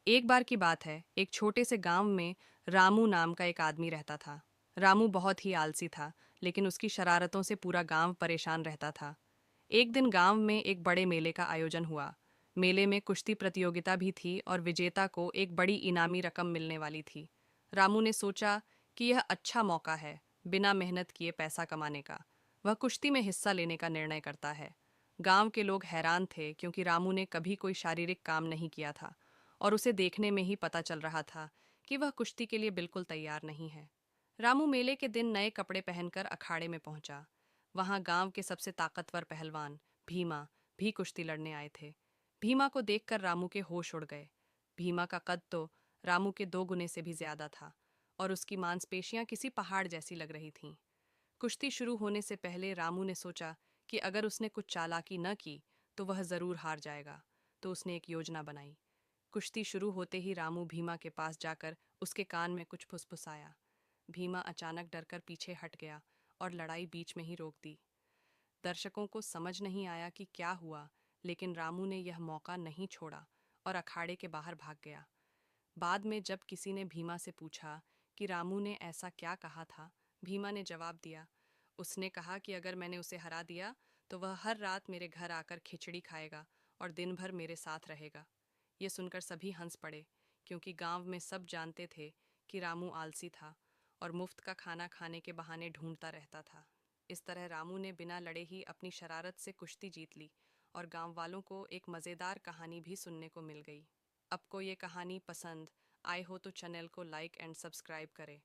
एक बार की बात है, एक छोटे से गांव में रामू नाम का एक आदमी रहता था। रामू बहुत ही आलसी था, लेकिन उसकी शरारतों से पूरा गांव परेशान रहता था। एक दिन गांव में एक बड़े मेले का आयोजन हुआ। मेले में कुश्ती प्रतियोगिता भी थी और विजेता को एक बड़ी इनामी रकम मिलने वाली थी। रामू ने सोचा कि यह अच्छा मौका है बिना मेहनत किए पैसा कमाने का। वह कुश्ती में हिस्सा लेने का निर्णय करता है। गांव के लोग हैरान थे क्योंकि रामू ने कभी कोई शारीरिक काम नहीं किया था और उसे देखने में ही पता चल रहा था कि वह कुश्ती के लिए बिल्कुल तैयार नहीं है। रामू मेले के दिन नए कपड़े पहनकर अखाड़े में पहुंचा। वहां गांव के सबसे ताकतवर पहलवान भीमा भी कुश्ती लड़ने आए थे। भीमा को देखकर रामू के होश उड़ गए। भीमा का कद तो रामू के 2 गुने से भी ज्यादा था और उसकी मांसपेशियां किसी पहाड़ जैसी लग रही थीं। कुश्ती शुरू होने से पहले रामू ने सोचा कि अगर उसने कुछ चालाकी न की तो वह जरूर हार जाएगा। तो उसने एक योजना बनाई। कुश्ती शुरू होते ही रामू भीमा के पास जाकर उसके कान में कुछ फुसफुसाया। भीमा अचानक डरकर पीछे हट गया और लड़ाई बीच में ही रोक दी। दर्शकों को समझ नहीं आया कि क्या हुआ, लेकिन रामू ने यह मौका नहीं छोड़ा और अखाड़े के बाहर भाग गया। बाद में जब किसी ने भीमा से पूछा कि रामू ने ऐसा क्या कहा था, भीमा ने जवाब दिया, उसने कहा कि अगर मैंने उसे हरा दिया तो वह हर रात मेरे घर आकर खिचड़ी खाएगा और दिन भर मेरे साथ रहेगा। ये सुनकर सभी हंस पड़े, क्योंकि गांव में सब जानते थे कि रामू आलसी था और मुफ्त का खाना खाने के बहाने ढूंढता रहता था। इस तरह रामू ने बिना लड़े ही अपनी शरारत से कुश्ती जीत ली और गांव वालों को एक मज़ेदार कहानी भी सुनने को मिल गई। आपको ये कहानी पसंद आए हो तो चैनल को लाइक एंड सब्सक्राइब करें।